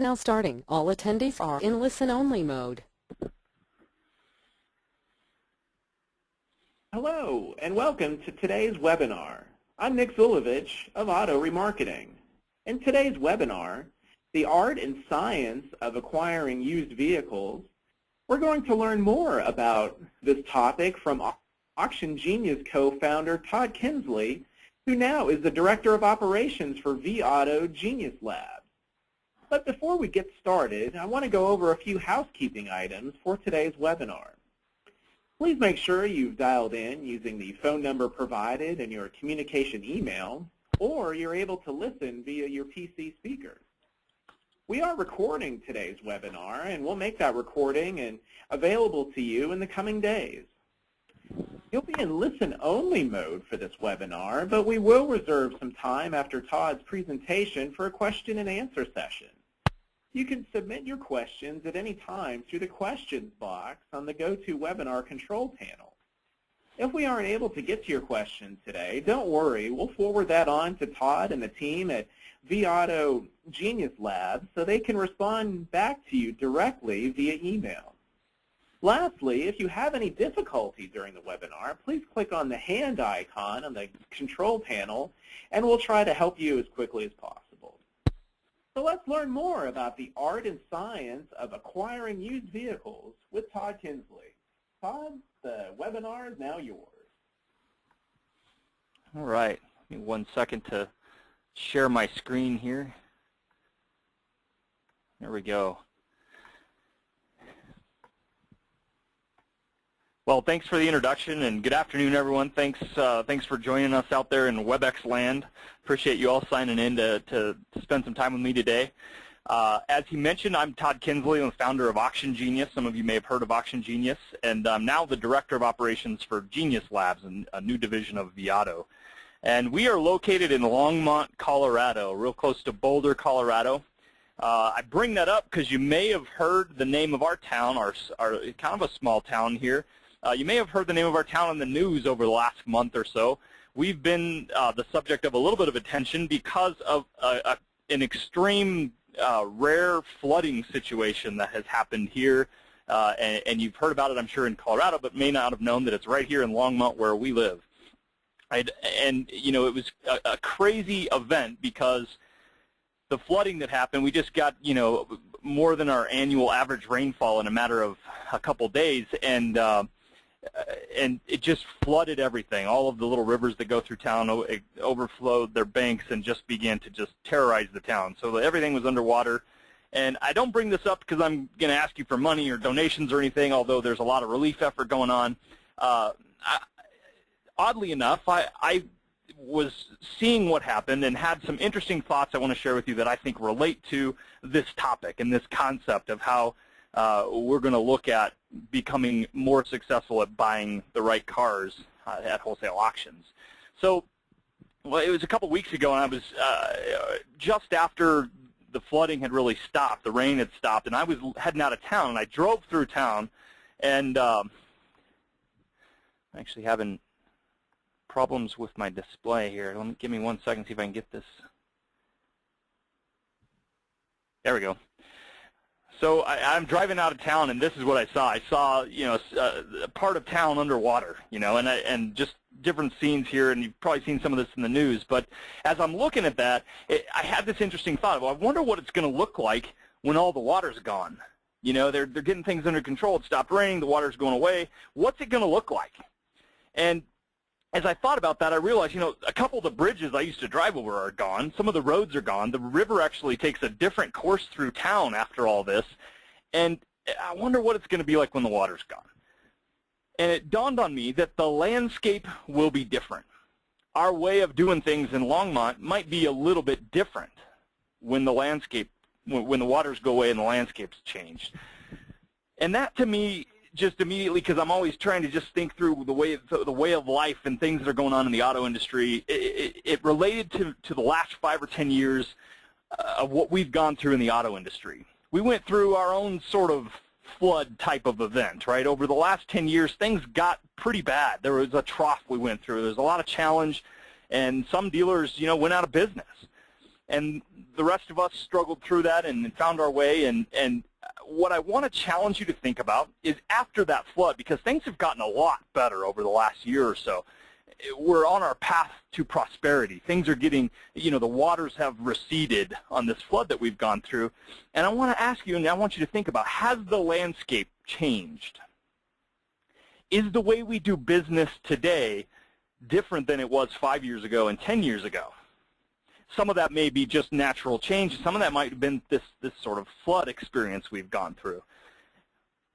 Now starting. All attendees are in listen-only mode. Hello, and welcome to today's webinar. I'm Nick Zulovich of Auto Remarketing. In today's webinar, The Art and Science of Acquiring Used Vehicles, we're going to learn more about this topic from Auction Genius co-founder Todd Kinsley, who now is the Director of Operations for vAuto Genius Labs. But before we get started, I want to go over a few housekeeping items for today's webinar. Please make sure you've dialed in using the phone number provided in your communication email, or you're able to listen via your PC speakers. We are recording today's webinar, and we'll make that recording available to you in the coming days. You'll be in listen-only mode for this webinar, but we will reserve some time after Todd's presentation for a question and answer session. You can submit your questions at any time through the questions box on the GoToWebinar control panel. If we aren't able to get to your question today, don't worry. We'll forward that on to Todd and the team at vAuto Genius Labs so they can respond back to you directly via email. Lastly, if you have any difficulty during the webinar, please click on the hand icon on the control panel, and we'll try to help you as quickly as possible. So let's learn more about the art and science of acquiring used vehicles with Todd Kinsley. Todd, the webinar is now yours. All right. Give me 1 second to share my screen here. There we go. Well, thanks for the introduction, and good afternoon, everyone. Thanks for joining us out there in WebEx land. Appreciate you all signing in to spend some time with me today. As he mentioned, I'm Todd Kinsley. I'm the founder of Auction Genius. Some of you may have heard of Auction Genius, and I'm now the Director of Operations for Genius Labs, a new division of vAuto. And we are located in Longmont, Colorado, real close to Boulder, Colorado. I bring that up because you may have heard the name of our town, our kind of a small town here. You may have heard the name of our town in the news over the last month or so. We've been the subject of a little bit of attention because of an extreme rare flooding situation that has happened here. And you've heard about it, I'm sure, in Colorado, but may not have known that it's right here in Longmont where we live. And you know, it was a crazy event because the flooding that happened, we just got, you know, more than our annual average rainfall in a matter of a couple days, and it just flooded everything. All of the little rivers that go through town overflowed their banks and just began to just terrorize the town. So everything was underwater. And I don't bring this up because I'm going to ask you for money or donations or anything, although there's a lot of relief effort going on. Oddly enough, I was seeing what happened and had some interesting thoughts I want to share with you that I think relate to this topic and this concept of how we're going to look at becoming more successful at buying the right cars at wholesale auctions. So, well, it was a couple weeks ago, and I was just after the flooding had really stopped, the rain had stopped, and I was heading out of town, and I drove through town, and I'm actually having problems with my display here. Give me 1 second, see if I can get this. There we go. So I'm driving out of town, and this is what I saw. I saw, you know, a part of town underwater, you know, and just different scenes here, and you've probably seen some of this in the news. But as I'm looking at that, I had this interesting thought. Well, I wonder what it's going to look like when all the water's gone. You know, they're getting things under control. It stopped raining. The water's going away. What's it going to look like? And as I thought about that, I realized, you know, a couple of the bridges I used to drive over are gone. Some of the roads are gone. The river actually takes a different course through town after all this. And I wonder what it's going to be like when the water's gone. And it dawned on me that the landscape will be different. Our way of doing things in Longmont might be a little bit different when the landscape, when the waters go away and the landscape's changed. And that, to me, just immediately, because I'm always trying to just think through the way of life and things that are going on in the auto industry, it related to the last 5 or 10 years of what we've gone through in the auto industry. We went through our own sort of flood type of event, right? Over the last 10 years, things got pretty bad. There was a trough we went through. There was a lot of challenge, and some dealers, you know, went out of business. And the rest of us struggled through that and found our way. And what I want to challenge you to think about is after that flood, because things have gotten a lot better over the last year or so. We're on our path to prosperity. Things are getting, the waters have receded on this flood that we've gone through. And I want to ask you, and I want you to think about, has the landscape changed? Is the way we do business today different than it was 5 years ago and 10 years ago? Some of that may be just natural change. Some of that might have been this sort of flood experience we've gone through.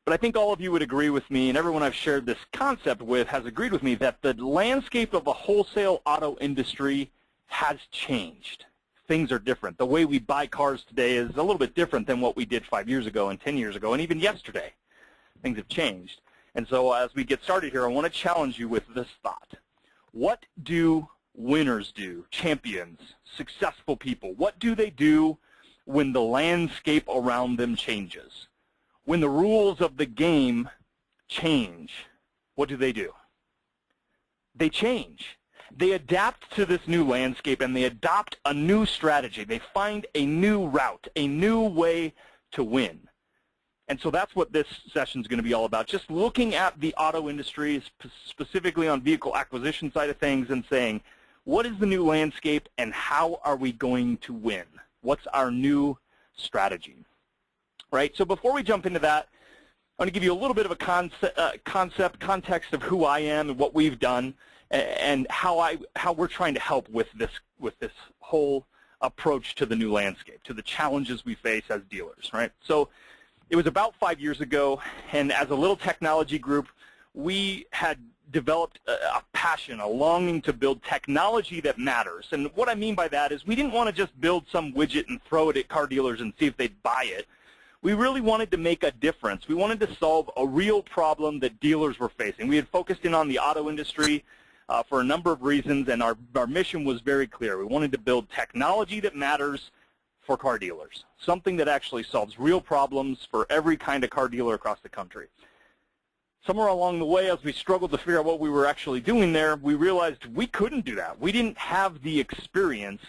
But I think all of you would agree with me, and everyone I've shared this concept with has agreed with me, that the landscape of the wholesale auto industry has changed. Things are different. The way we buy cars today is a little bit different than what we did 5 years ago and 10 years ago and even yesterday. Things have changed. And so as we get started here, I want to challenge you with this thought. What do winners do, champions, successful people? What do they do when the landscape around them changes? When the rules of the game change, what do? They change. They adapt to this new landscape and they adopt a new strategy. They find a new route, a new way to win. And so that's what this session is going to be all about, just looking at the auto industry, specifically on vehicle acquisition side of things, and saying, what is the new landscape and how are we going to win? What's our new strategy? Right? So before we jump into that, I'm going to give you a little bit of a context of who I am and what we've done, and how we're trying to help with this whole approach to the new landscape, to the challenges we face as dealers. Right? So it was about 5 years ago, and as a little technology group, we had developed a passion, a longing to build technology that matters. And what I mean by that is we didn't want to just build some widget and throw it at car dealers and see if they'd buy it. We really wanted to make a difference. We wanted to solve a real problem that dealers were facing. We had focused in on the auto industry for a number of reasons, and our mission was very clear. We wanted to build technology that matters for car dealers, something that actually solves real problems for every kind of car dealer across the country. Somewhere along the way, as we struggled to figure out what we were actually doing there, we realized we couldn't do that. We didn't have the experience.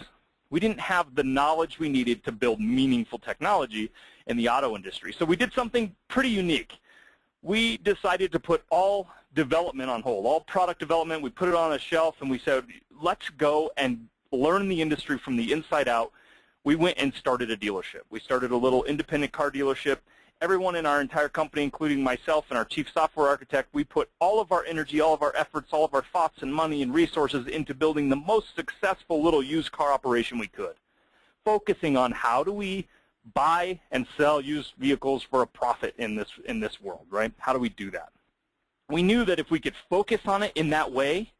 We didn't have the knowledge we needed to build meaningful technology in the auto industry. So we did something pretty unique. We decided to put all development on hold, all product development. We put it on a shelf, and we said, let's go and learn the industry from the inside out. We went and started a dealership. We started a little independent car dealership. Everyone in our entire company, including myself and our chief software architect, we put all of our energy, all of our efforts, all of our thoughts and money and resources into building the most successful little used car operation we could, focusing on how do we buy and sell used vehicles for a profit in this world, right? How do we do that? We knew that if we could focus on it in that way,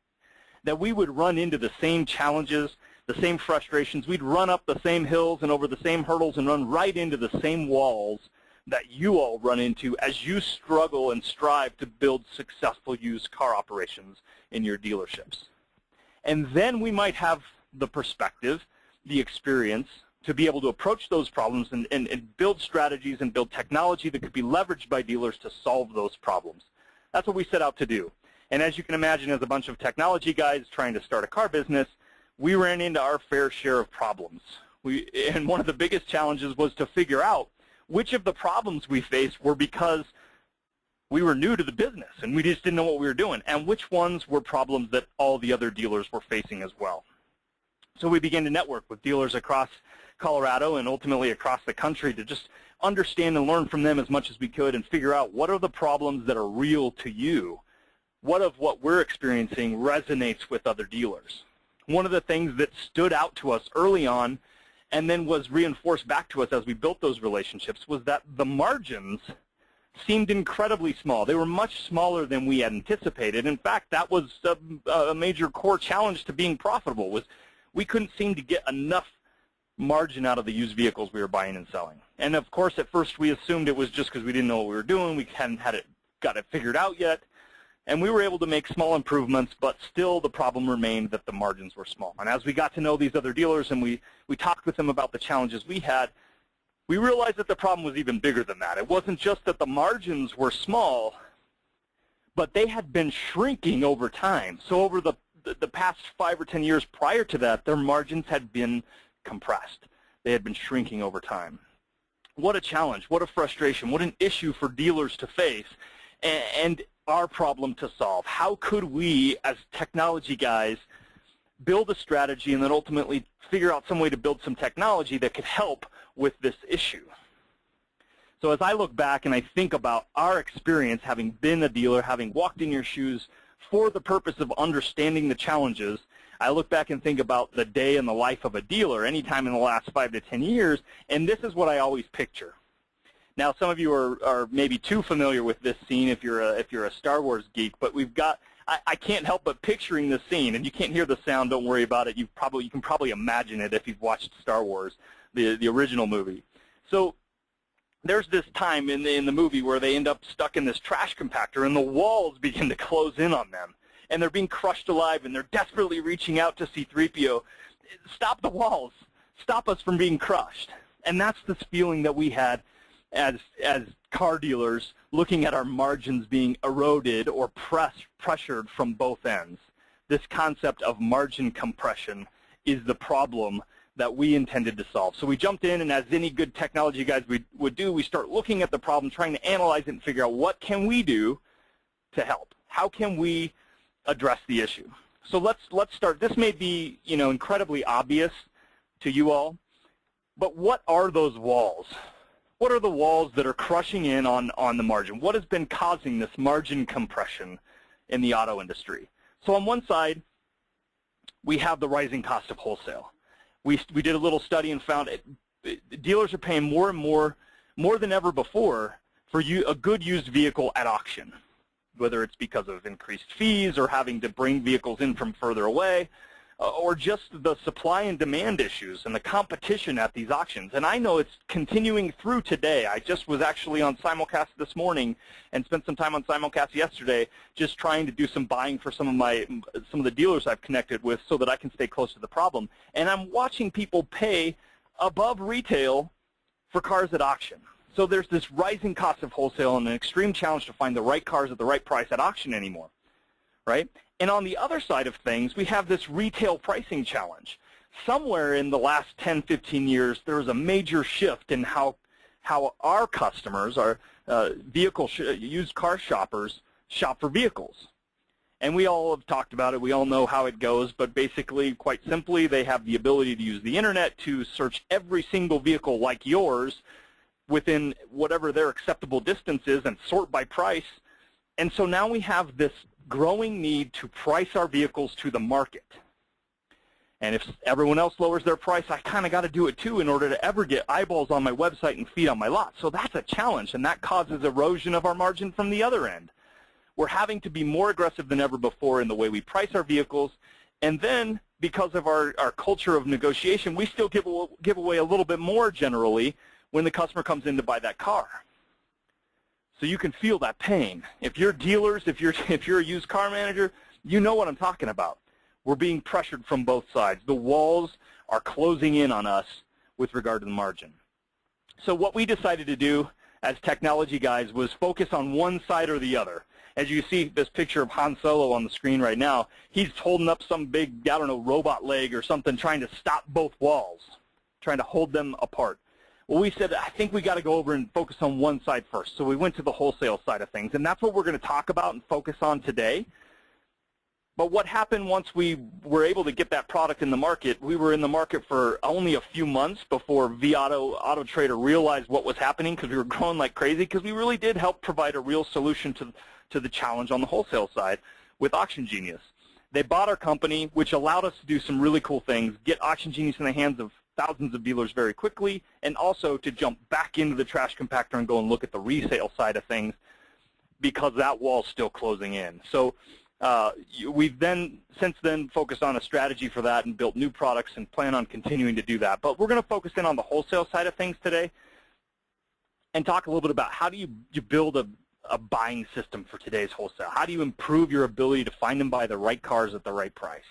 that we would run into the same challenges, the same frustrations. We'd run up the same hills and over the same hurdles and run right into the same walls that you all run into as you struggle and strive to build successful used car operations in your dealerships. And then we might have the perspective, the experience, to be able to approach those problems and build strategies and build technology that could be leveraged by dealers to solve those problems. That's what we set out to do. And as you can imagine, as a bunch of technology guys trying to start a car business, we ran into our fair share of problems. And one of the biggest challenges was to figure out which of the problems we faced were because we were new to the business and we just didn't know what we were doing, and which ones were problems that all the other dealers were facing as well. So we began to network with dealers across Colorado and ultimately across the country to just understand and learn from them as much as we could and figure out what are the problems that are real to you. What of what we're experiencing resonates with other dealers? One of the things that stood out to us early on and then was reinforced back to us as we built those relationships was that the margins seemed incredibly small. They were much smaller than we had anticipated. In fact, that was a major core challenge to being profitable, was we couldn't seem to get enough margin out of the used vehicles we were buying and selling. And of course, at first we assumed it was just because we didn't know what we were doing. We hadn't got it figured out yet. And we were able to make small improvements, but still the problem remained that the margins were small. And as we got to know these other dealers and we talked with them about the challenges we had, we realized that the problem was even bigger than that. It wasn't just that the margins were small, but they had been shrinking over time. So over the past 5 or 10 years prior to that, their margins had been compressed. They had been shrinking over time. What a challenge, what a frustration, what an issue for dealers to face, and our problem to solve. How could we, as technology guys, build a strategy and then ultimately figure out some way to build some technology that could help with this issue? So as I look back and I think about our experience having been a dealer, having walked in your shoes for the purpose of understanding the challenges, I look back and think about the day in the life of a dealer anytime in the last 5 to 10 years, and this is what I always picture. Now, some of you are maybe too familiar with this scene if you're a Star Wars geek, but we've got, I can't help but picturing this scene, and you can't hear the sound, don't worry about it. You can probably imagine it if you've watched Star Wars, the original movie. So there's this time in the movie where they end up stuck in this trash compactor, and the walls begin to close in on them, and they're being crushed alive, and they're desperately reaching out to C-3PO. Stop the walls. Stop us from being crushed. And that's this feeling that we had as car dealers, looking at our margins being eroded or pressured from both ends. This concept of margin compression is the problem that we intended to solve. So we jumped in, and as any good technology guys would do, we start looking at the problem, trying to analyze it and figure out what can we do to help. How can we address the issue? So let's start. This may be, incredibly obvious to you all, but what are those walls? What are the walls that are crushing in on the margin? What has been causing this margin compression in the auto industry? So on one side, we have the rising cost of wholesale. We did a little study and found dealers are paying more and more than ever before for a good used vehicle at auction, whether it's because of increased fees or having to bring vehicles in from further away, or just the supply and demand issues and the competition at these auctions. And I know it's continuing through today. I just was actually on simulcast this morning and spent some time on simulcast yesterday just trying to do some buying for some of the dealers I've connected with so that I can stay close to the problem. And I'm watching people pay above retail for cars at auction. So there's this rising cost of wholesale and an extreme challenge to find the right cars at the right price at auction anymore, right? And on the other side of things, we have this retail pricing challenge. Somewhere in the last 10, 15 years, there was a major shift in how our customers, our used car shoppers, shop for vehicles. And we all have talked about it. We all know how it goes. But basically, quite simply, they have the ability to use the Internet to search every single vehicle like yours within whatever their acceptable distance is and sort by price. And so now we have this growing need to price our vehicles to the market. And if everyone else lowers their price, I kind of got to do it too in order to ever get eyeballs on my website and feet on my lot. So that's a challenge, and that causes erosion of our margin from the other end. We're having to be more aggressive than ever before in the way we price our vehicles, and then because of our culture of negotiation, we still give away a little bit more generally when the customer comes in to buy that car. So you can feel that pain. If you're dealers, if you're a used car manager, you know what I'm talking about. We're being pressured from both sides. The walls are closing in on us with regard to the margin. So what we decided to do as technology guys was focus on one side or the other. As you see this picture of Han Solo on the screen right now, he's holding up some big, I don't know, robot leg or something trying to stop both walls, trying to hold them apart. Well, we said, I think we got to go over and focus on one side first. So we went to the wholesale side of things, and that's what we're going to talk about and focus on today. But what happened once we were able to get that product in the market, we were in the market for only a few months before vAuto Auto Trader realized what was happening because we were growing like crazy, because we really did help provide a real solution to the challenge on the wholesale side with Auction Genius. They bought our company, which allowed us to do some really cool things, get Auction Genius in the hands of thousands of dealers very quickly, and also to jump back into the trash compactor and go and look at the resale side of things because that wall's still closing in. So we've since then focused on a strategy for that and built new products and plan on continuing to do that. But we're going to focus in on the wholesale side of things today and talk a little bit about how do you build a buying system for today's wholesale. How do you improve your ability to find and buy the right cars at the right price?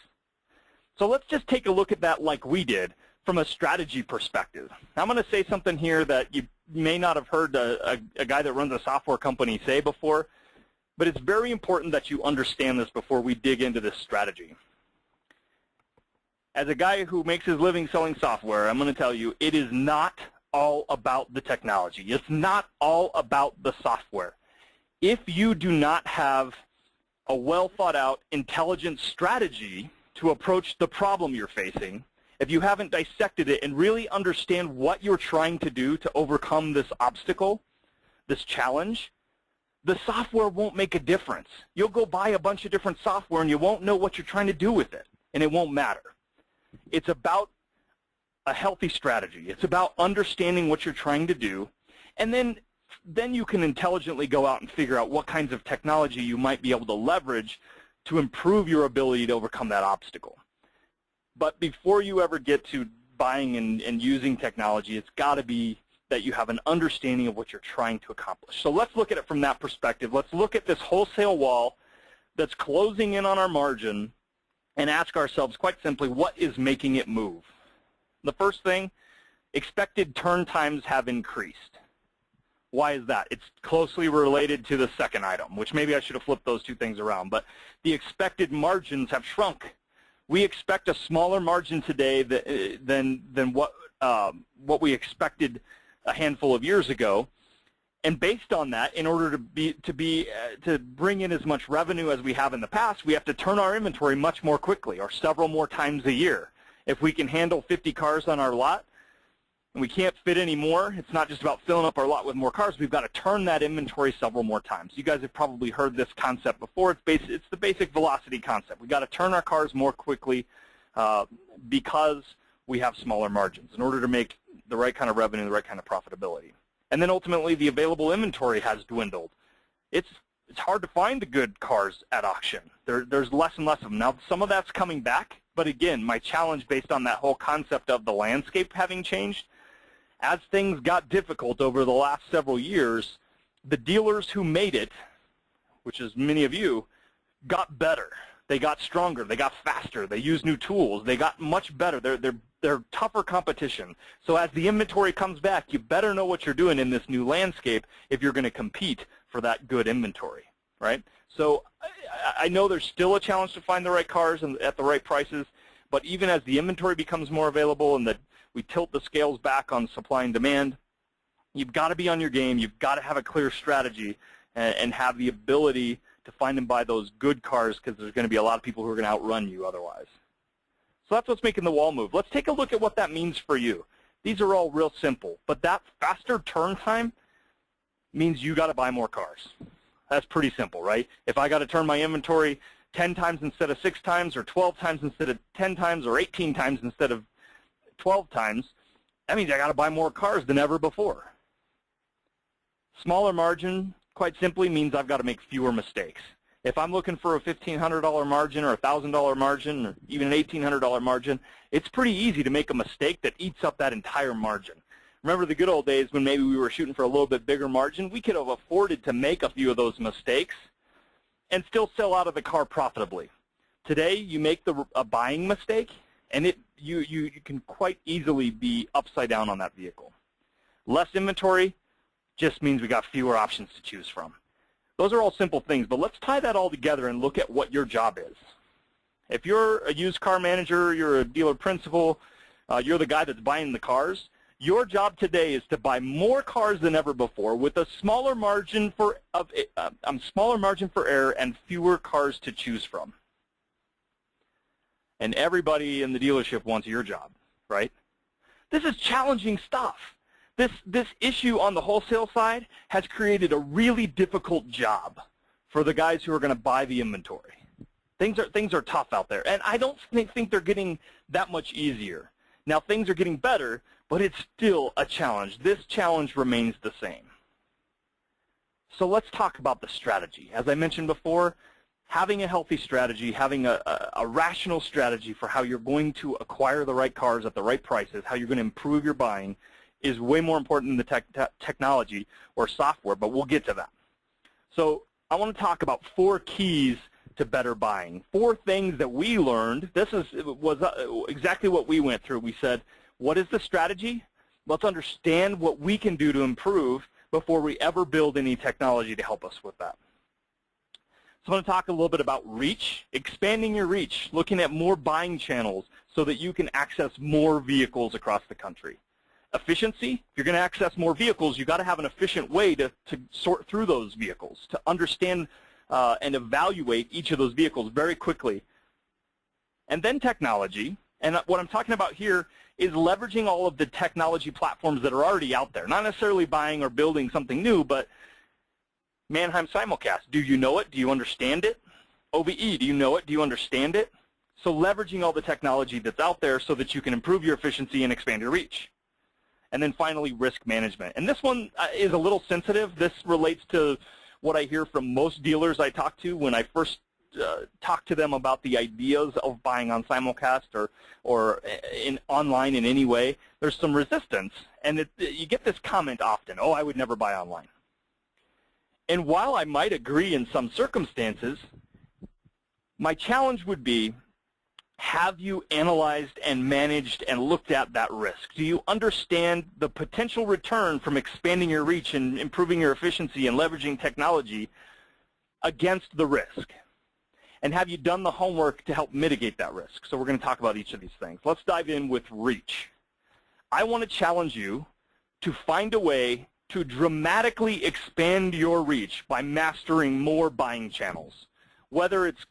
So let's just take a look at that like we did from a strategy perspective. I'm going to say something here that you may not have heard a guy that runs a software company say before, but it's very important that you understand this before we dig into this strategy. As a guy who makes his living selling software, I'm going to tell you, it is not all about the technology. It's not all about the software. If you do not have a well-thought-out, intelligent strategy to approach the problem you're facing, if you haven't dissected it and really understand what you're trying to do to overcome this obstacle, this challenge, the software won't make a difference. You'll go buy a bunch of different software and you won't know what you're trying to do with it, and it won't matter. It's about a healthy strategy. It's about understanding what you're trying to do, and then you can intelligently go out and figure out what kinds of technology you might be able to leverage to improve your ability to overcome that obstacle. But before you ever get to buying and using technology, it's got to be that you have an understanding of what you're trying to accomplish. So let's look at it from that perspective. Let's look at this wholesale wall that's closing in on our margin and ask ourselves quite simply, what is making it move? The first thing, expected turn times have increased. Why is that? It's closely related to the second item, which maybe I should have flipped those two things around, but the expected margins have shrunk. We expect a smaller margin today than what we expected a handful of years ago, and based on that, in order to bring in as much revenue as we have in the past, we have to turn our inventory much more quickly, or several more times a year. If we can handle 50 cars on our lot and we can't fit any more, it's not just about filling up our lot with more cars. We've got to turn that inventory several more times. You guys have probably heard this concept before. It's the basic velocity concept. We've got to turn our cars more quickly because we have smaller margins in order to make the right kind of revenue, the right kind of profitability. And then ultimately, the available inventory has dwindled. It's hard to find the good cars at auction. There's less and less of them. Now, some of that's coming back, but again, my challenge based on that whole concept of the landscape having changed, as things got difficult over the last several years, the dealers who made it, which is many of you, got better. They got stronger. They got faster. They used new tools. They got much better. They're tougher competition. So as the inventory comes back, you better know what you're doing in this new landscape if you're going to compete for that good inventory, right? So I know there's still a challenge to find the right cars and at the right prices, but even as the inventory becomes more available and that we tilt the scales back on supply and demand, you've got to be on your game. You've got to have a clear strategy and have the ability to find and buy those good cars, because there's going to be a lot of people who are going to outrun you otherwise. So that's what's making the wall move. Let's take a look at what that means for you. These are all real simple, but that faster turn time means you got to buy more cars. That's pretty simple, right? If I got to turn my inventory 10 times instead of 6 times, or 12 times instead of 10 times, or 18 times instead of 12 times, that means I got to buy more cars than ever before. Smaller margin, quite simply, means I've got to make fewer mistakes. If I'm looking for a $1,500 margin or a $1,000 margin or even an $1,800 margin, it's pretty easy to make a mistake that eats up that entire margin. Remember the good old days when maybe we were shooting for a little bit bigger margin? We could have afforded to make a few of those mistakes and still sell out of the car profitably. Today, you make a buying mistake, and you can quite easily be upside down on that vehicle. Less inventory just means we got fewer options to choose from. Those are all simple things, but let's tie that all together and look at what your job is. If you're a used car manager, you're a dealer principal, you're the guy that's buying the cars, your job today is to buy more cars than ever before with a smaller margin for error and fewer cars to choose from. And everybody in the dealership wants your job, right? This is challenging stuff. This issue on the wholesale side has created a really difficult job for the guys who are going to buy the inventory. Things are tough out there, and I don't think they're getting that much easier. Now things are getting better, but it's still a challenge. This challenge remains the same. So let's talk about the strategy. As I mentioned before, having a healthy strategy, having a rational strategy for how you're going to acquire the right cars at the right prices, how you're going to improve your buying, is way more important than the technology or software, but we'll get to that. So I want to talk about 4 keys to better buying. 4 things that we learned. This was exactly what we went through. We said, what is the strategy? Let's understand what we can do to improve before we ever build any technology to help us with that. So I'm going to talk a little bit about reach, expanding your reach, looking at more buying channels so that you can access more vehicles across the country. Efficiency, if you're going to access more vehicles, you've got to have an efficient way to sort through those vehicles, to understand and evaluate each of those vehicles very quickly. And then technology, and what I'm talking about here is leveraging all of the technology platforms that are already out there, not necessarily buying or building something new, but Manheim Simulcast, do you know it? Do you understand it? OBE, do you know it? Do you understand it? So leveraging all the technology that's out there so that you can improve your efficiency and expand your reach. And then finally, risk management. And this one is a little sensitive. This relates to what I hear from most dealers I talk to when I first talk to them about the ideas of buying on simulcast or online in any way. There's some resistance, and you get this comment often, oh, I would never buy online. And while I might agree in some circumstances, my challenge would be, have you analyzed and managed and looked at that risk? Do you understand the potential return from expanding your reach and improving your efficiency and leveraging technology against the risk? And have you done the homework to help mitigate that risk? So we're going to talk about each of these things. Let's dive in with reach. I want to challenge you to find a way to dramatically expand your reach by mastering more buying channels. Whether it's,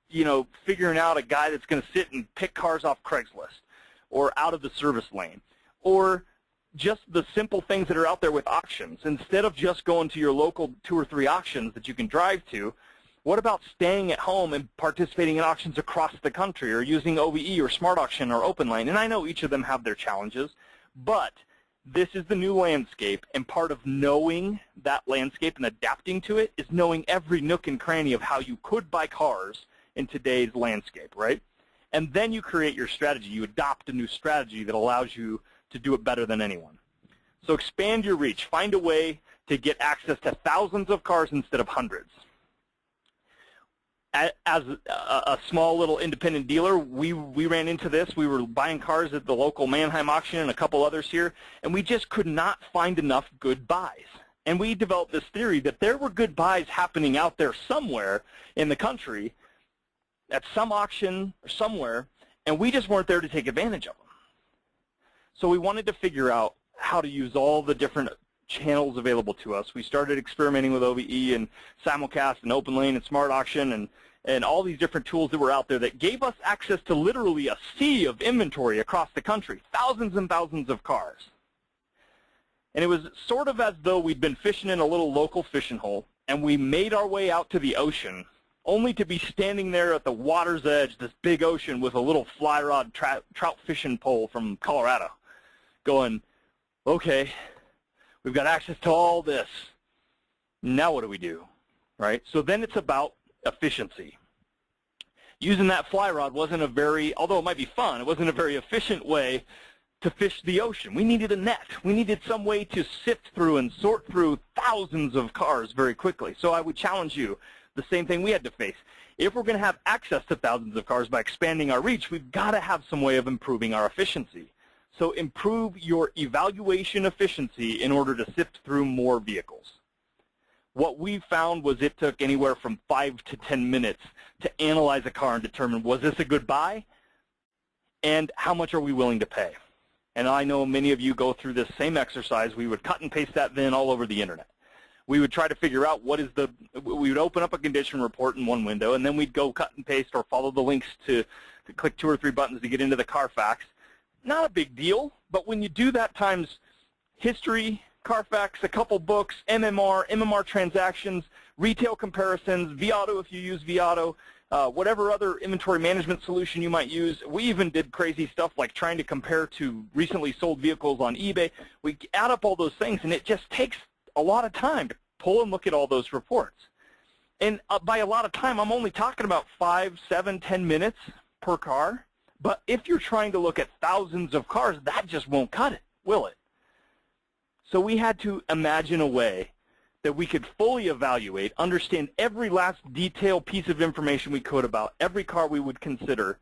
figuring out a guy that's going to sit and pick cars off Craigslist or out of the service lane, or just the simple things that are out there with auctions. Instead of just going to your local 2 or 3 auctions that you can drive to, what about staying at home and participating in auctions across the country, or using OBE or Smart Auction or OpenLane? And I know each of them have their challenges, but this is the new landscape, and part of knowing that landscape and adapting to it is knowing every nook and cranny of how you could buy cars in today's landscape, right? And then you create your strategy. You adopt a new strategy that allows you to do it better than anyone. So expand your reach. Find a way to get access to thousands of cars instead of hundreds. As a small little independent dealer, we ran into this. We were buying cars at the local Manheim auction and a couple others here, and we just could not find enough good buys. And we developed this theory that there were good buys happening out there somewhere in the country at some auction or somewhere, and we just weren't there to take advantage of them. So we wanted to figure out how to use all the different channels available to us. We started experimenting with OBE and Simulcast and OpenLane and Smart Auction and all these different tools that were out there that gave us access to literally a sea of inventory across the country, thousands and thousands of cars. And it was sort of as though we'd been fishing in a little local fishing hole, and we made our way out to the ocean, only to be standing there at the water's edge, this big ocean, with a little fly rod trout fishing pole from Colorado, going, okay, we've got access to all this. Now what do we do, right? So then it's about efficiency. Using that fly rod wasn't a very, although it might be fun, it wasn't a very efficient way to fish the ocean. We needed a net. We needed some way to sift through and sort through thousands of cars very quickly. So I would challenge you, the same thing we had to face. If we're going to have access to thousands of cars by expanding our reach, we've got to have some way of improving our efficiency. So improve your evaluation efficiency in order to sift through more vehicles. What we found was it took anywhere from 5 to 10 minutes to analyze a car and determine, was this a good buy, and how much are we willing to pay? And I know many of you go through this same exercise. We would cut and paste that then all over the internet. We would try to figure out we would open up a condition report in one window, and then we'd go cut and paste or follow the links to click 2 or 3 buttons to get into the Carfax. Not a big deal, but when you do that times history, Carfax, a couple books, MMR transactions, retail comparisons, vAuto if you use vAuto, whatever other inventory management solution you might use. We even did crazy stuff like trying to compare to recently sold vehicles on eBay. We add up all those things, and it just takes a lot of time to pull and look at all those reports. And by a lot of time, I'm only talking about 5, 7, 10 minutes per car. But if you're trying to look at thousands of cars, that just won't cut it, will it? So we had to imagine a way that we could fully evaluate, understand every last detailed piece of information we could about every car we would consider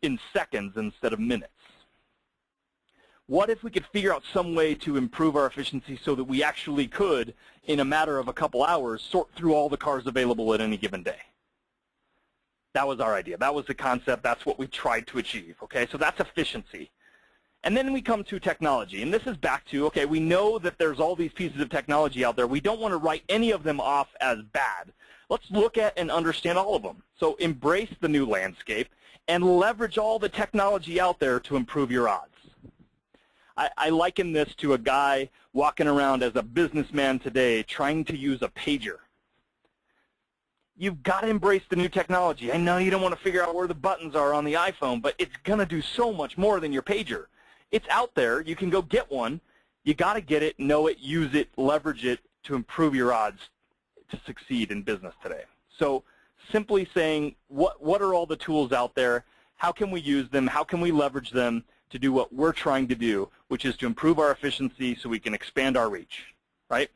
in seconds instead of minutes. What if we could figure out some way to improve our efficiency so that we actually could, in a matter of a couple hours, sort through all the cars available at any given day? That was our idea. That was the concept. That's what we tried to achieve. Okay, so that's efficiency. And then we come to technology, and this is back to, okay, we know that there's all these pieces of technology out there. We don't want to write any of them off as bad. Let's look at and understand all of them. So embrace the new landscape and leverage all the technology out there to improve your odds. I liken this to a guy walking around as a businessman today trying to use a pager. You've got to embrace the new technology. I know you don't want to figure out where the buttons are on the iPhone, but it's going to do so much more than your pager. It's out there. You can go get one. You got to get it, know it, use it, leverage it to improve your odds to succeed in business today. So simply saying, what are all the tools out there? How can we use them? How can we leverage them to do what we're trying to do, which is to improve our efficiency so we can expand our reach, right?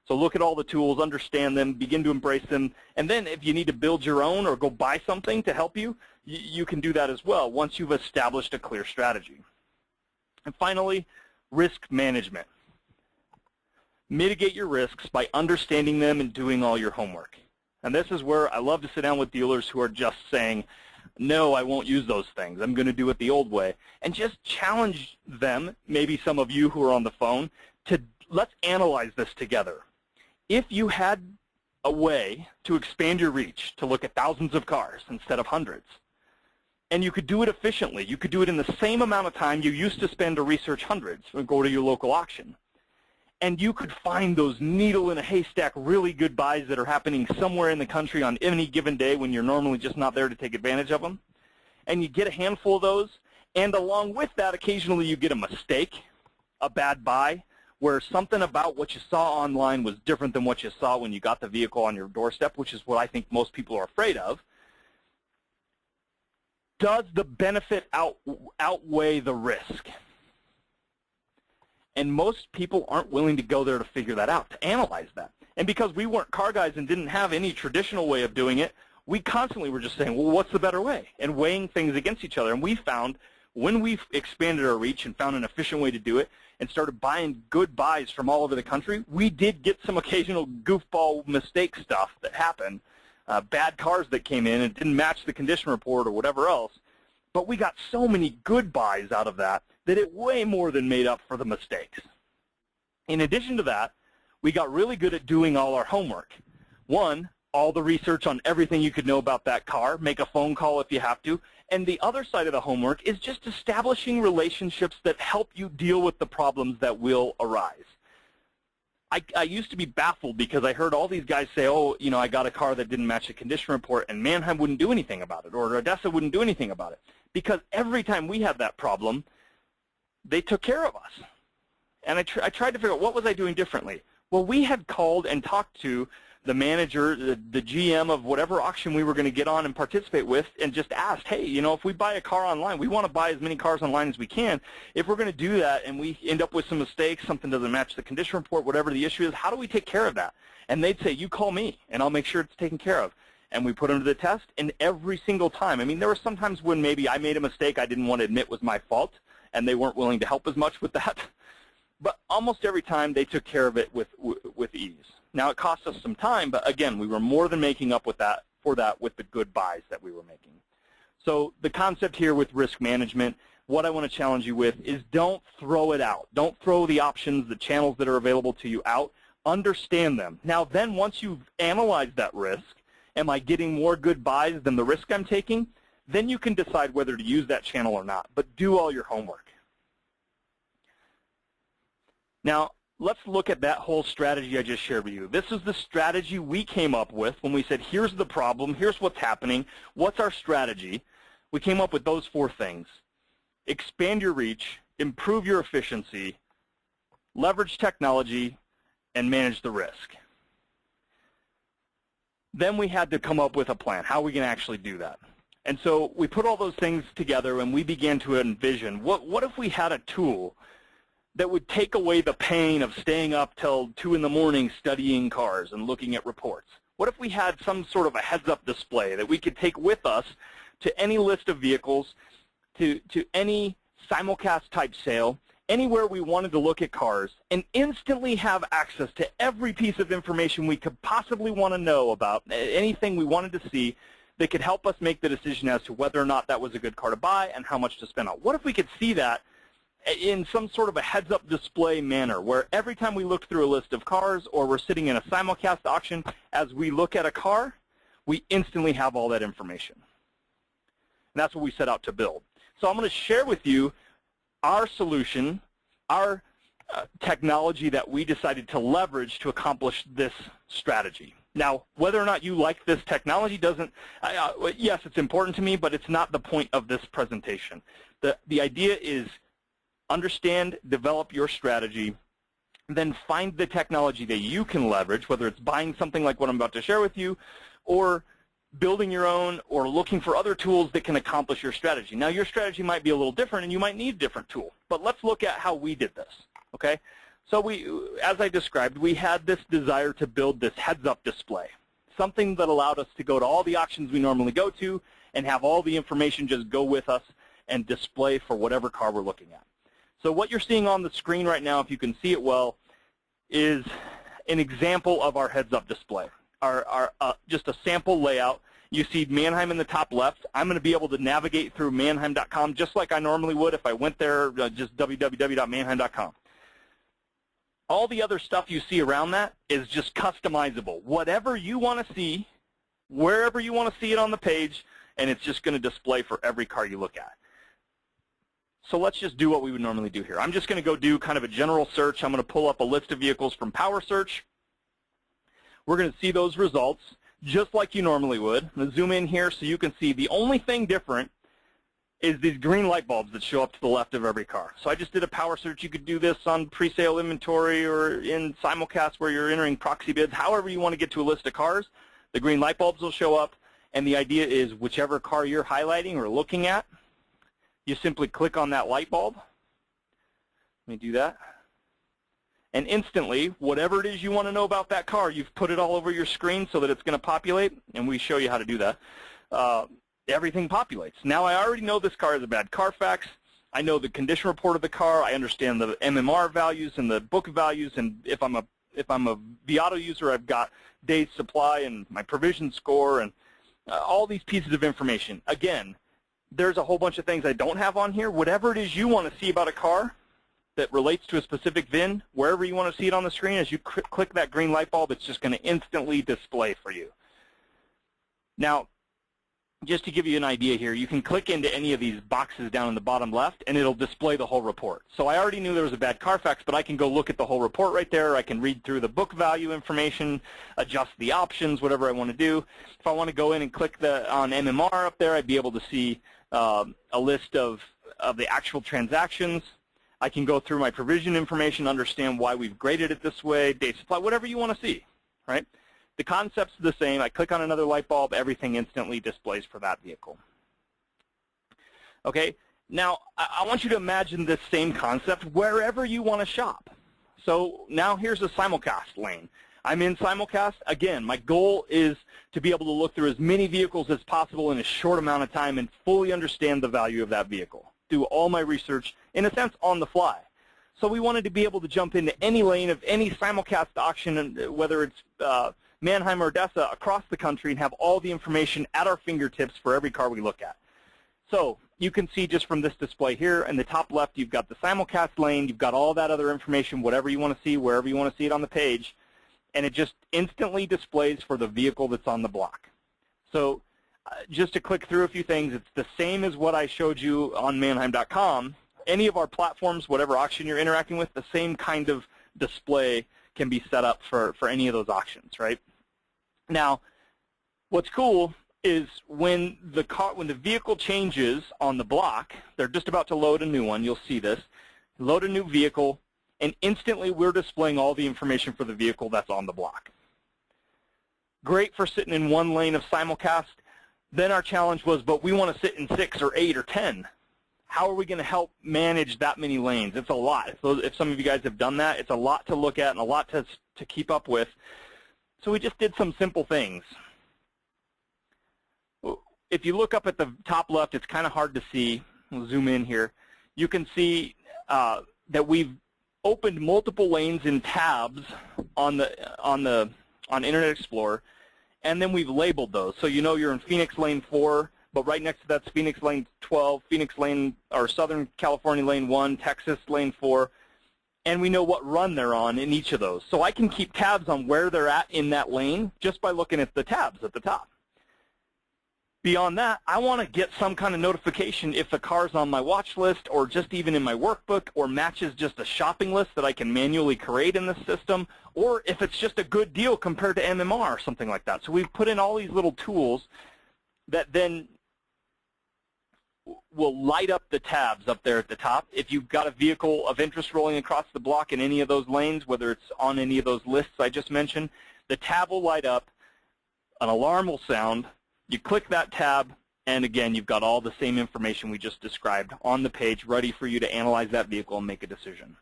So look at all the tools, understand them, begin to embrace them, and then if you need to build your own or go buy something to help you, you can do that as well once you've established a clear strategy. And finally, risk management. Mitigate your risks by understanding them and doing all your homework. And this is where I love to sit down with dealers who are just saying, no, I won't use those things. I'm going to do it the old way. And just challenge them, maybe some of you who are on the phone, to let's analyze this together. If you had a way to expand your reach to look at thousands of cars instead of hundreds, and you could do it efficiently, you could do it in the same amount of time you used to spend to research hundreds or go to your local auction, and you could find those needle in a haystack really good buys that are happening somewhere in the country on any given day when you're normally just not there to take advantage of them, and you get a handful of those, and along with that occasionally you get a mistake, a bad buy, where something about what you saw online was different than what you saw when you got the vehicle on your doorstep, which is what I think most people are afraid of. Does the benefit outweigh the risk? And most people aren't willing to go there to figure that out, to analyze that. And because we weren't car guys and didn't have any traditional way of doing it, we constantly were just saying, well, what's the better way? And weighing things against each other. And we found when we've expanded our reach and found an efficient way to do it and started buying good buys from all over the country, we did get some occasional goofball mistake stuff that happened, bad cars that came in and didn't match the condition report or whatever else. But we got so many good buys out of that that it way more than made up for the mistakes. In addition to that, we got really good at doing all our homework. One, all the research on everything you could know about that car, make a phone call if you have to. And the other side of the homework is just establishing relationships that help you deal with the problems that will arise. I used to be baffled because I heard all these guys say, oh, you know, I got a car that didn't match the condition report, and Mannheim wouldn't do anything about it, or Odessa wouldn't do anything about it. Because every time we had that problem, they took care of us. And I tried to figure out, what was I doing differently? Well, we had called and talked to the manager, the GM of whatever auction we were going to get on and participate with, and just asked, hey, you know, if we buy a car online, we want to buy as many cars online as we can. If we're going to do that and we end up with some mistakes, something doesn't match the condition report, whatever the issue is, how do we take care of that? And they'd say, you call me, and I'll make sure it's taken care of. And we put them to the test, and every single time, I mean, there were some times when maybe I made a mistake I didn't want to admit was my fault, and they weren't willing to help as much with that. But almost every time they took care of it with ease. Now, it cost us some time, but again, we were more than making up with that with the good buys that we were making. So the concept here with risk management, what I want to challenge you with is don't throw it out. Don't throw the options, the channels that are available to you out. Understand them. Now, then once you've analyzed that risk, am I getting more good buys than the risk I'm taking? Then you can decide whether to use that channel or not, but do all your homework. Now, let's look at that whole strategy I just shared with you. This is the strategy we came up with when we said, here's the problem, here's what's happening, what's our strategy? We came up with those 4 things. Expand your reach, improve your efficiency, leverage technology, and manage the risk. Then we had to come up with a plan. How are we going to actually do that? And so we put all those things together and we began to envision, what if we had a tool that would take away the pain of staying up till 2 in the morning studying cars and looking at reports? What if we had some sort of a heads-up display that we could take with us to any list of vehicles, to any simulcast type sale, anywhere we wanted to look at cars, and instantly have access to every piece of information we could possibly want to know about, anything we wanted to see, that could help us make the decision as to whether or not that was a good car to buy and how much to spend on. What if we could see that in some sort of a heads-up display manner, where every time we look through a list of cars or we're sitting in a simulcast auction, as we look at a car, we instantly have all that information. And that's what we set out to build. So I'm going to share with you our solution, our technology that we decided to leverage to accomplish this strategy. Now, whether or not you like this technology doesn't, yes, it's important to me, but it's not the point of this presentation. The idea is understand, develop your strategy, then find the technology that you can leverage, whether it's buying something like what I'm about to share with you, or building your own, or looking for other tools that can accomplish your strategy. Now, your strategy might be a little different, and you might need a different tool, but let's look at how we did this, okay? So as I described, we had this desire to build this heads-up display, something that allowed us to go to all the auctions we normally go to and have all the information just go with us and display for whatever car we're looking at. So what you're seeing on the screen right now, if you can see it well, is an example of our heads-up display, just a sample layout. You see Manheim in the top left. I'm going to be able to navigate through manheim.com just like I normally would if I went there, just www.manheim.com. All the other stuff you see around that is just customizable. Whatever you want to see, wherever you want to see it on the page, and it's just going to display for every car you look at. So let's just do what we would normally do here. I'm just going to go do kind of a general search. I'm going to pull up a list of vehicles from Power Search. We're going to see those results just like you normally would. I'm going to zoom in here so you can see the only thing different is these green light bulbs that show up to the left of every car. So I just did a Power Search. You could do this on pre-sale inventory or in simulcast where you're entering proxy bids. However you want to get to a list of cars, the green light bulbs will show up. And the idea is whichever car you're highlighting or looking at, you simply click on that light bulb. Let me do that. And instantly, whatever it is you want to know about that car, you've put it all over your screen so that it's going to populate, and we show you how to do that. Everything populates. Now I already know this car is a bad Carfax. I know the condition report of the car. I understand the MMR values and the book values, and if I'm a vAuto user, I've got days supply and my provision score and all these pieces of information. Again, there's a whole bunch of things I don't have on here. Whatever it is you want to see about a car that relates to a specific VIN, wherever you want to see it on the screen, as you click that green light bulb, it's just going to instantly display for you. Now, just to give you an idea here, you can click into any of these boxes down in the bottom left, and it'll display the whole report. So I already knew there was a bad Carfax, but I can go look at the whole report right there. I can read through the book value information, adjust the options, whatever I want to do. If I want to go in and click on MMR up there, I'd be able to see a list of the actual transactions. I can go through my provision information, understand why we've graded it this way, date supply, whatever you want to see, right? The concept's the same. I click on another light bulb, everything instantly displays for that vehicle. Okay, now I want you to imagine this same concept wherever you want to shop. So now here's a simulcast lane. I'm in simulcast. Again, my goal is to be able to look through as many vehicles as possible in a short amount of time and fully understand the value of that vehicle. Do all my research, in a sense, on the fly. So we wanted to be able to jump into any lane of any simulcast auction, whether it's Manheim or Odessa, across the country, and have all the information at our fingertips for every car we look at. So you can see just from this display here, in the top left, you've got the simulcast lane. You've got all that other information, whatever you want to see, wherever you want to see it on the page. And it just instantly displays for the vehicle that's on the block. So just to click through a few things, it's the same as what I showed you on manheim.com. Any of our platforms, whatever auction you're interacting with, the same kind of display can be set up for any of those auctions, right? Now, what's cool is when the vehicle changes on the block, they're just about to load a new one, you'll see this, load a new vehicle, and instantly we're displaying all the information for the vehicle that's on the block. Great for sitting in one lane of simulcast. Then our challenge was, but we want to sit in 6 or 8 or 10. How are we going to help manage that many lanes? It's a lot. If some of you guys have done that, it's a lot to look at and a lot to keep up with. So we just did some simple things. If you look up at the top left, it's kind of hard to see. We'll zoom in here. You can see that we've opened multiple lanes in tabs on Internet Explorer, and then we've labeled those. So you know you're in Phoenix Lane 4, but right next to that's Phoenix Lane 12, Phoenix Lane, or Southern California Lane 1, Texas Lane 4, and we know what run they're on in each of those. So I can keep tabs on where they're at in that lane just by looking at the tabs at the top. Beyond that, I want to get some kind of notification if the car's on my watch list or just even in my workbook or matches just a shopping list that I can manually create in the system, or if it's just a good deal compared to MMR or something like that. So we've put in all these little tools that then will light up the tabs up there at the top. If you've got a vehicle of interest rolling across the block in any of those lanes, whether it's on any of those lists I just mentioned, the tab will light up, an alarm will sound, you click that tab, and again, you've got all the same information we just described on the page ready for you to analyze that vehicle and make a decision.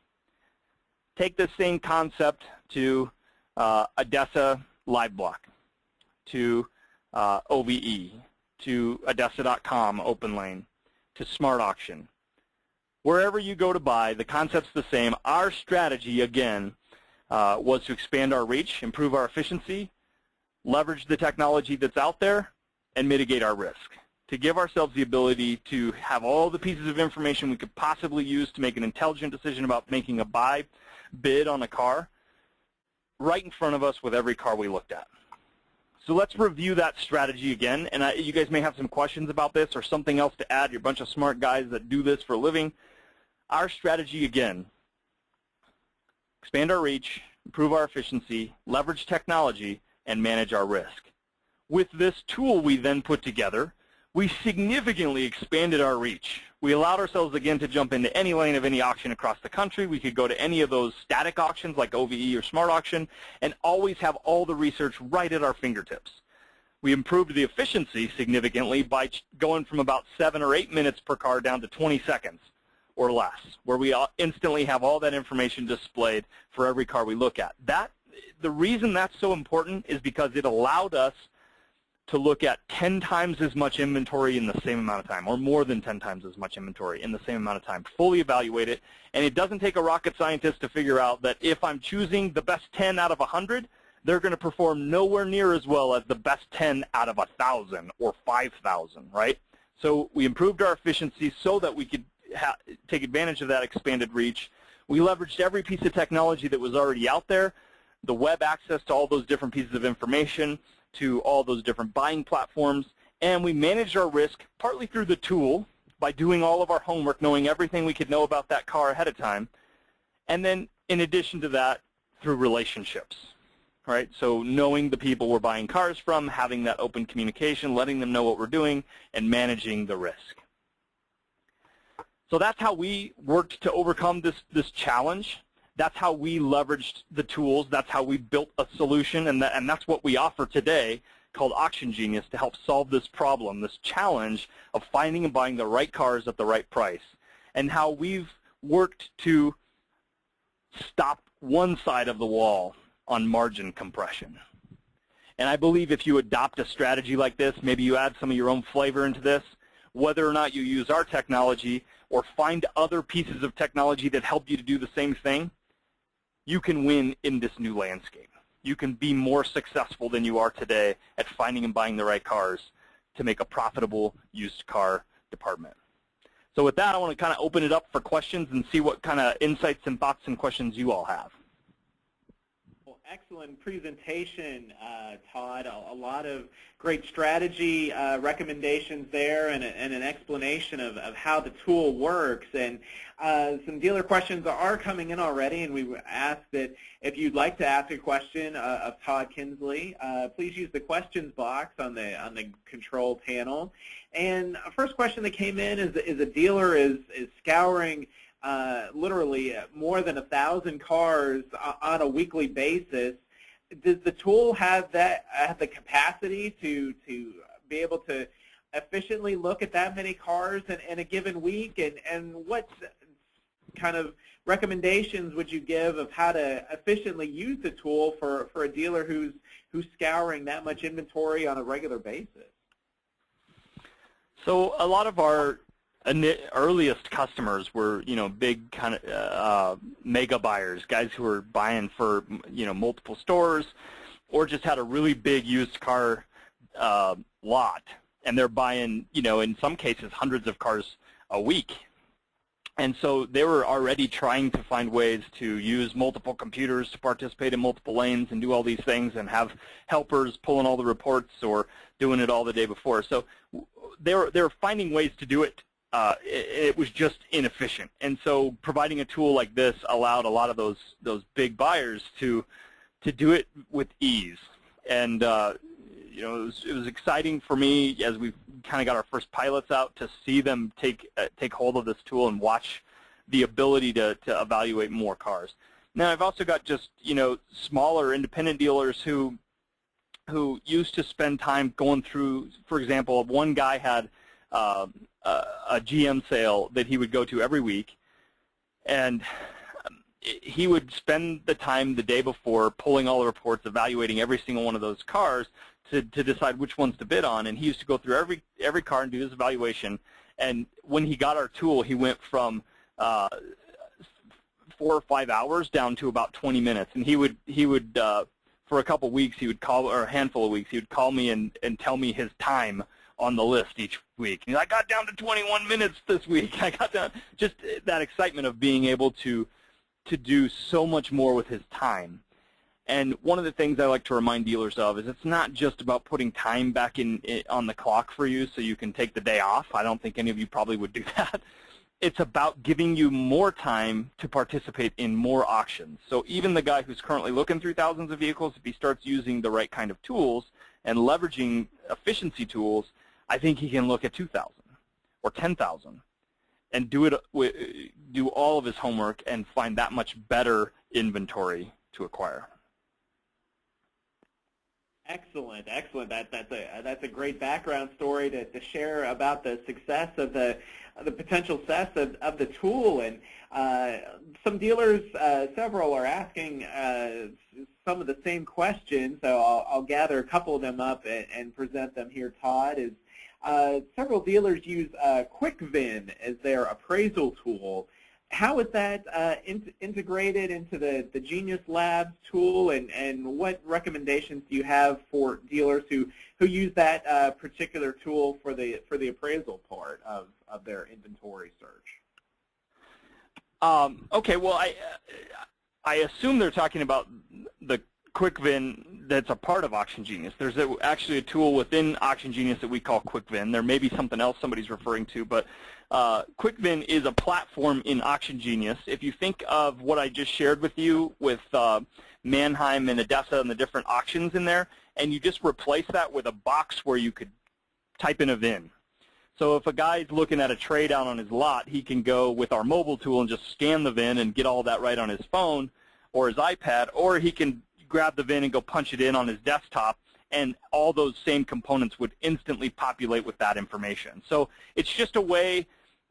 Take this same concept to ADESA Live Block, to OVE, to ADESA.com Open Lane, to Smart Auction. Wherever you go to buy, the concept's the same. Our strategy, again, was to expand our reach, improve our efficiency, leverage the technology that's out there, and mitigate our risk, to give ourselves the ability to have all the pieces of information we could possibly use to make an intelligent decision about making a buy bid on a car right in front of us with every car we looked at. So let's review that strategy again, and you guys may have some questions about this or something else to add. You're a bunch of smart guys that do this for a living. Our strategy again, expand our reach, improve our efficiency, leverage technology, and manage our risk. With this tool we then put together, we significantly expanded our reach. We allowed ourselves again to jump into any lane of any auction across the country. We could go to any of those static auctions like OVE or Smart Auction and always have all the research right at our fingertips. We improved the efficiency significantly by going from about 7 or 8 minutes per car down to 20 seconds or less, where we instantly have all that information displayed for every car we look at. The reason that's so important is because it allowed us to look at 10 times as much inventory in the same amount of time, or more than 10 times as much inventory in the same amount of time, fully evaluate it. And it doesn't take a rocket scientist to figure out that if I'm choosing the best 10 out of 100, they're going to perform nowhere near as well as the best 10 out of 1,000 or 5,000, right? So we improved our efficiency so that we could take advantage of that expanded reach. We leveraged every piece of technology that was already out there, the web access to all those different pieces of information, to all those different buying platforms, and we managed our risk partly through the tool by doing all of our homework, knowing everything we could know about that car ahead of time, and then in addition to that, through relationships, right? So knowing the people we're buying cars from, having that open communication, letting them know what we're doing, and managing the risk. So that's how we worked to overcome this challenge. That's how we leveraged the tools. That's how we built a solution, and that's what we offer today called Auction Genius to help solve this problem, this challenge of finding and buying the right cars at the right price, and how we've worked to stop one side of the wall on margin compression. And I believe if you adopt a strategy like this, maybe you add some of your own flavor into this, whether or not you use our technology or find other pieces of technology that help you to do the same thing, you can win in this new landscape. You can be more successful than you are today at finding and buying the right cars to make a profitable used car department. So with that, I want to kind of open it up for questions and see what kind of insights and thoughts and questions you all have. Well, excellent presentation, Todd. A lot of great strategy recommendations there and an explanation of how the tool works. And some dealer questions are coming in already, and we ask that if you'd like to ask a question of Todd Kinsley, please use the questions box on the control panel. And first question that came in is a dealer is scouring literally more than 1,000 cars on a weekly basis. Does the tool have the capacity to be able to efficiently look at that many cars in a given week? And what kind of recommendations would you give of how to efficiently use the tool for a dealer who's scouring that much inventory on a regular basis? So a lot of our earliest customers were, big kind of mega buyers, guys who were buying for, multiple stores, or just had a really big used car lot, and they're buying, in some cases, hundreds of cars a week. And so they were already trying to find ways to use multiple computers to participate in multiple lanes and do all these things and have helpers pulling all the reports or doing it all the day before. So they were finding ways to do it. It was just inefficient. And so providing a tool like this allowed a lot of those big buyers to do it with ease. And it was exciting for me as we kind of got our first pilots out to see them take hold of this tool and watch the ability to evaluate more cars. Now I've also got just smaller independent dealers who used to spend time going through. For example, one guy had a GM sale that he would go to every week, and he would spend the time the day before pulling all the reports, evaluating every single one of those cars to decide which ones to bid on. And he used to go through every car and do his evaluation. And when he got our tool, he went from 4 or 5 hours down to about 20 minutes. And he would for a couple weeks, he would call, or a handful of weeks, he would call me and tell me his time on the list each week. And I got down to 21 minutes this week. I got down, just that excitement of being able to do so much more with his time. And one of the things I like to remind dealers of is it's not just about putting time back on the clock for you so you can take the day off. I don't think any of you probably would do that. It's about giving you more time to participate in more auctions. So even the guy who's currently looking through thousands of vehicles, if he starts using the right kind of tools and leveraging efficiency tools, I think he can look at 2,000 or 10,000 and do all of his homework and find that much better inventory to acquire. Excellent, excellent. That's a great background story to share about the success of the potential success of the tool. And some dealers, several, are asking some of the same questions. So I'll gather a couple of them up and present them here. Todd, is several dealers use QuickVin as their appraisal tool. How is that integrated into the Genius Labs tool, and what recommendations do you have for dealers who use that particular tool for the appraisal part of their inventory search? Okay, well, I assume they're talking about the QuickVin that's a part of Auction Genius. There's actually a tool within Auction Genius that we call QuickVin. There may be something else somebody's referring to, but QuickVin is a platform in Auction Genius. If you think of what I just shared with you with Mannheim and Odessa and the different auctions in there, and you just replace that with a box where you could type in a VIN. So if a guy's looking at a trade out on his lot, he can go with our mobile tool and just scan the VIN and get all that right on his phone or his iPad, or he can grab the VIN and go punch it in on his desktop, and all those same components would instantly populate with that information. So it's just a way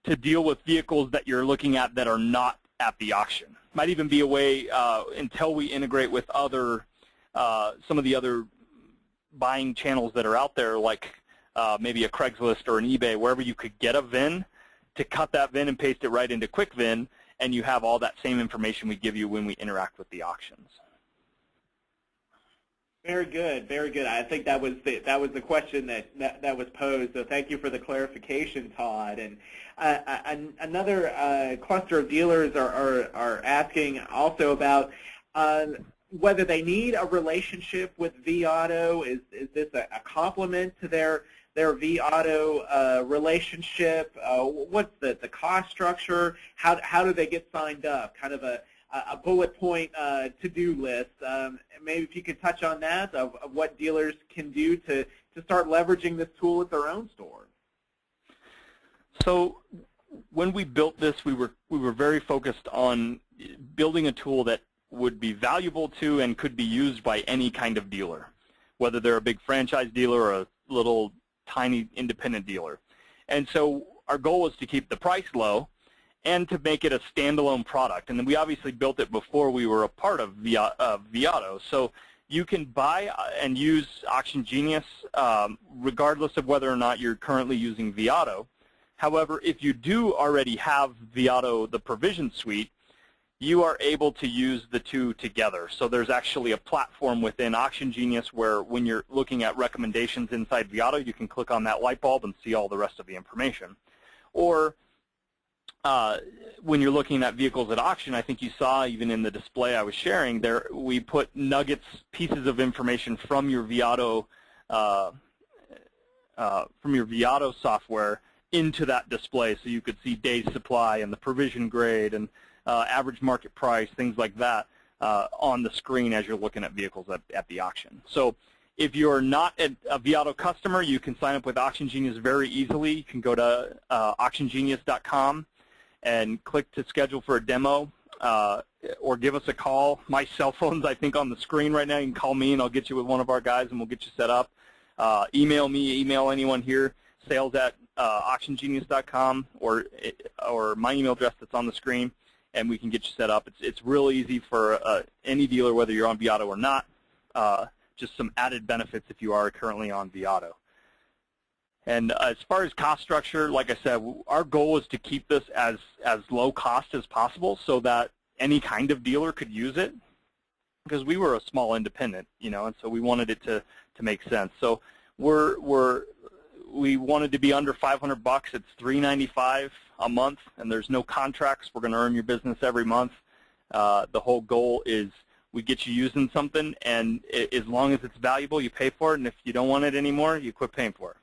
to deal with vehicles that you're looking at that are not at the auction. Might even be a way, until we integrate with other, some of the other buying channels that are out there, like maybe a Craigslist or an eBay, wherever you could get a VIN, to cut that VIN and paste it right into QuickVin, and you have all that same information we give you when we interact with the auctions. Very good, very good. I think that was the question that was posed. So thank you for the clarification, Todd. And another cluster of dealers are asking also about whether they need a relationship with vAuto. Is this a complement to their vAuto relationship? What's the cost structure? How do they get signed up? Kind of a bullet point to-do list. Maybe if you could touch on that, of what dealers can do to start leveraging this tool at their own store. So when we built this, we were very focused on building a tool that would be valuable to and could be used by any kind of dealer, whether they're a big franchise dealer or a little tiny independent dealer. And so our goal was to keep the price low and to make it a standalone product. And then we obviously built it before we were a part of vAuto. So you can buy and use Auction Genius regardless of whether or not you're currently using vAuto. However, if you do already have vAuto, the provision suite, you are able to use the two together. So there's actually a platform within Auction Genius where when you're looking at recommendations inside vAuto, you can click on that light bulb and see all the rest of the information. Or when you're looking at vehicles at auction, I think you saw even in the display I was sharing there, we put nuggets, pieces of information from your vAuto software into that display, so you could see days supply and the provision grade and average market price, things like that on the screen as you're looking at vehicles at the auction. So if you're not a vAuto customer, you can sign up with Auction Genius very easily. You can go to auctiongenius.com and click to schedule for a demo, or give us a call. My cell phone's, I think, on the screen right now. You can call me, and I'll get you with one of our guys, and we'll get you set up. Email me, email anyone here, sales@auctiongenius.com, or my email address that's on the screen, and we can get you set up. It's real easy for any dealer, whether you're on vAuto or not. Just some added benefits if you are currently on vAuto. And as far as cost structure, like I said, our goal is to keep this as low cost as possible so that any kind of dealer could use it, because we were a small independent, and so we wanted it to make sense. So we wanted to be under $500. It's $395 a month, and there's no contracts. We're going to earn your business every month. The whole goal is we get you using something, and as long as it's valuable, you pay for it, and if you don't want it anymore, you quit paying for it.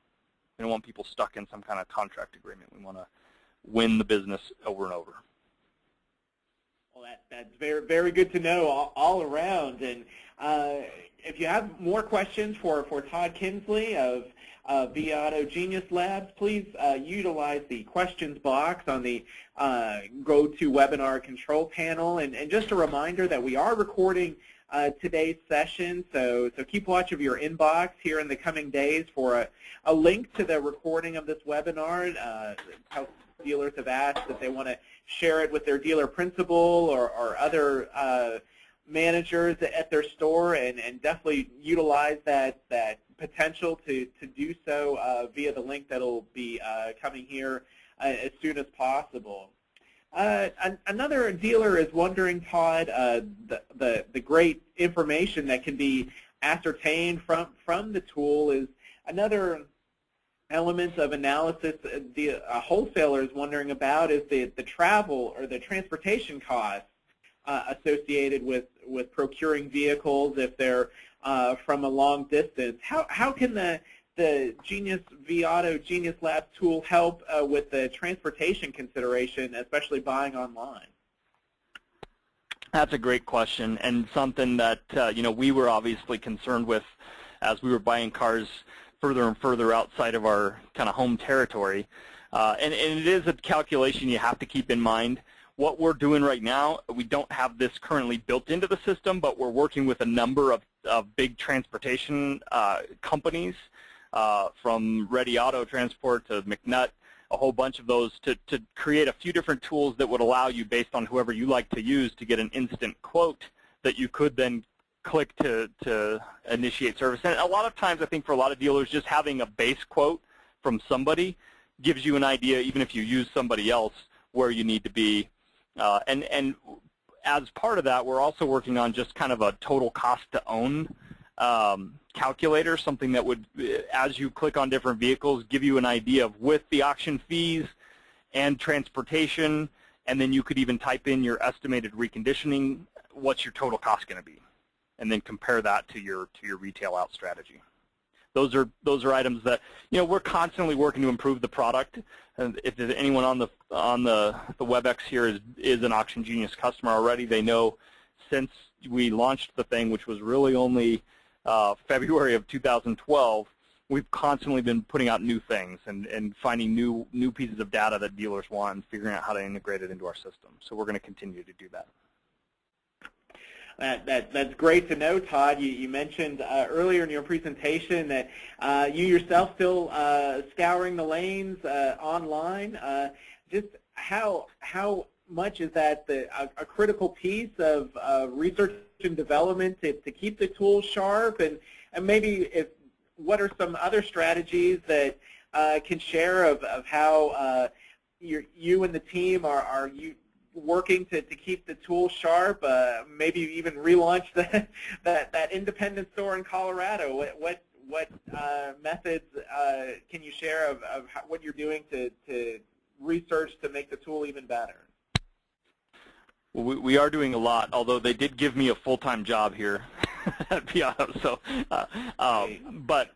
We don't want people stuck in some kind of contract agreement. We want to win the business over and over. Well, that's very, very good to know all around. And if you have more questions for Todd Kinsley of vAuto Genius Labs, please utilize the questions box on the GoToWebinar control panel. And just a reminder that we are recording today's session, so keep watch of your inbox here in the coming days for a link to the recording of this webinar. How dealers have asked if they want to share it with their dealer principal or other managers at their store, and definitely utilize that potential to do so via the link that'll be coming here as soon as possible. Another dealer is wondering, Todd, the great information that can be ascertained from the tool is another element of analysis the wholesaler is wondering about is the travel or the transportation costs associated with procuring vehicles if they're from a long distance. How can the vAuto Genius Labs tool help with the transportation consideration, especially buying online? That's a great question, and something that we were obviously concerned with as we were buying cars further and further outside of our kind of home territory. And it is a calculation you have to keep in mind. What we're doing right now, we don't have this currently built into the system, but we're working with a number of big transportation companies, from Ready Auto Transport to McNutt, a whole bunch of those, to create a few different tools that would allow you, based on whoever you like to use, to get an instant quote that you could then click to initiate service. And a lot of times, I think for a lot of dealers, just having a base quote from somebody gives you an idea, even if you use somebody else, where you need to be. And as part of that, we're also working on just kind of a total cost to own calculator, something that would, as you click on different vehicles, give you an idea of, with the auction fees and transportation, and then you could even type in your estimated reconditioning, what's your total cost going to be, and then compare that to your retail out strategy. Those are items that we're constantly working to improve the product. And if there's anyone on the WebEx here is an Auction Genius customer already, they know since we launched the thing, which was really only February of 2012, we've constantly been putting out new things and finding new pieces of data that dealers want and figuring out how to integrate it into our system. So we're going to continue to do that. That's great to know, Todd. You mentioned earlier in your presentation that you yourself still scouring the lanes online. Just how much is that a critical piece of research and development to keep the tool sharp, and maybe what are some other strategies that can share of how you and the team are you working to keep the tool sharp, maybe even relaunch that independent store in Colorado. What methods can you share of what you're doing to research to make the tool even better? Well, we are doing a lot, although they did give me a full-time job here at vAuto. So, but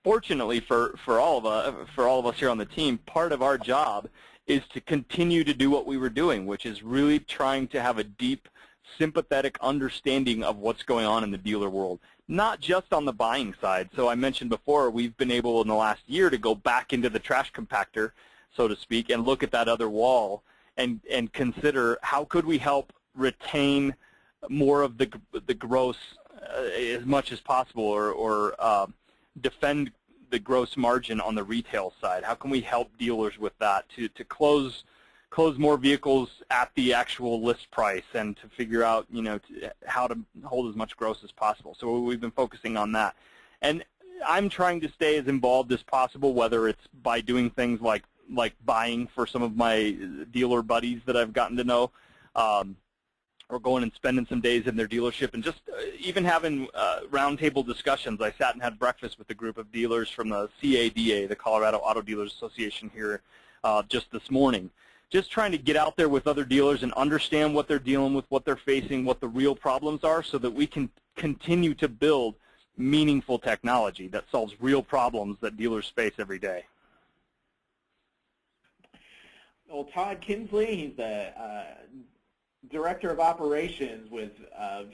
fortunately for all of us here on the team, part of our job is to continue to do what we were doing, which is really trying to have a deep, sympathetic understanding of what's going on in the dealer world, not just on the buying side. So I mentioned before, we've been able in the last year to go back into the trash compactor, so to speak, and look at that other wall and consider how could we help retain more of the gross as much as possible, or defend the gross margin on the retail side. How can we help dealers with that to close more vehicles at the actual list price, and to figure out, you know, how to hold as much gross as possible. So we've been focusing on that. And I'm trying to stay as involved as possible, whether it's by doing things like buying for some of my dealer buddies that I've gotten to know, or going and spending some days in their dealership, and just even having roundtable discussions. I sat and had breakfast with a group of dealers from the CADA, the Colorado Auto Dealers Association here, just this morning. Just trying to get out there with other dealers and understand what they're dealing with, what they're facing, what the real problems are, so that we can continue to build meaningful technology that solves real problems that dealers face every day. Well, Todd Kinsley, he's the Director of Operations with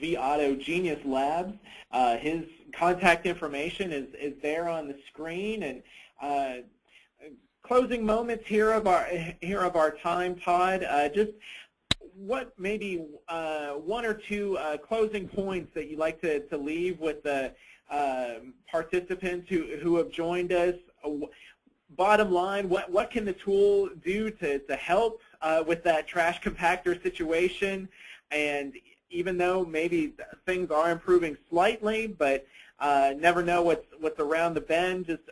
vAuto Genius Labs. His contact information is there on the screen. And closing moments here of our time, Todd. Just what maybe one or two closing points that you'd like to leave with the participants who have joined us. Bottom line, what can the tool do to help with that trash compactor situation? And even though maybe things are improving slightly, but never know what's around the bend, just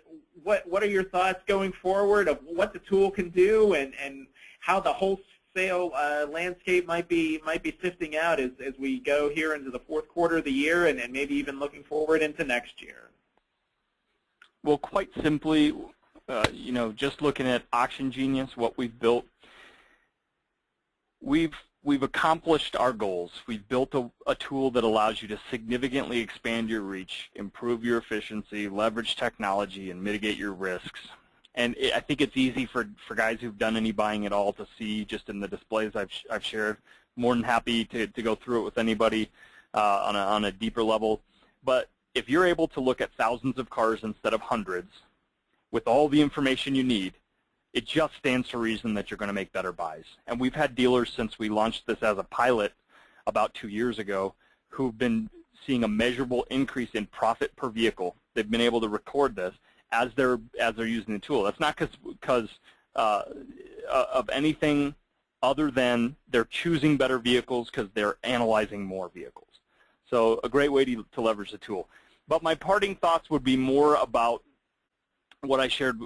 what are your thoughts going forward of what the tool can do, and how the wholesale landscape might be sifting out as we go here into the fourth quarter of the year, and maybe even looking forward into next year? Well, quite simply, you know, just looking at Auction Genius, what we've built, we've accomplished our goals. We've built a tool that allows you to significantly expand your reach, improve your efficiency, leverage technology, and mitigate your risks. And I think it's easy for guys who've done any buying at all to see just in the displays I've shared. More than happy to go through it with anybody on a deeper level. But if you're able to look at thousands of cars instead of hundreds, with all the information you need, it just stands to reason that you're going to make better buys. And we've had dealers since we launched this as a pilot about 2 years ago who've been seeing a measurable increase in profit per vehicle. They've been able to record this as they're using the tool. That's not because of anything other than they're choosing better vehicles because they're analyzing more vehicles. So a great way to leverage the tool. But my parting thoughts would be more about what I shared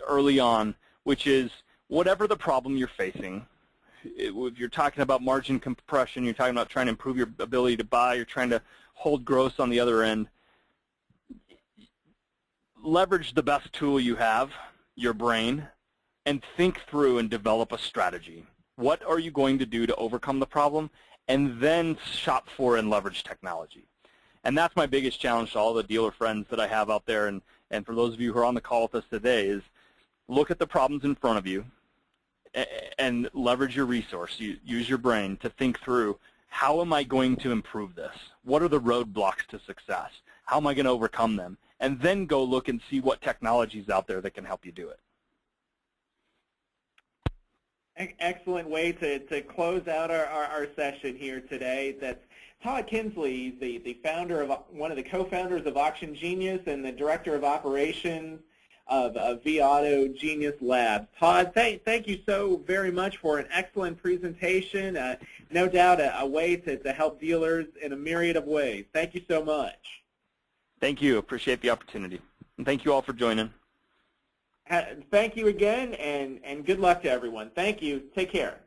early on, which is whatever the problem you're facing, if you're talking about margin compression, you're talking about trying to improve your ability to buy, you're trying to hold gross on the other end, leverage the best tool you have, your brain, and think through and develop a strategy. What are you going to do to overcome the problem? And then shop for and leverage technology. And that's my biggest challenge to all the dealer friends that I have out there, and for those of you who are on the call with us today, is look at the problems in front of you and leverage your resource. Use your brain to think through, how am I going to improve this? What are the roadblocks to success? How am I going to overcome them? And then go look and see what technology is out there that can help you do it. Excellent way to close out our session here today. That's Todd Kinsley, the founder of one of the co-founders of Auction Genius and the director of operations of vAuto Genius Labs. Todd, thank you so very much for an excellent presentation. No doubt a way to help dealers in a myriad of ways. Thank you so much. Thank you. Appreciate the opportunity. And thank you all for joining. Thank you again, and good luck to everyone. Thank you. Take care.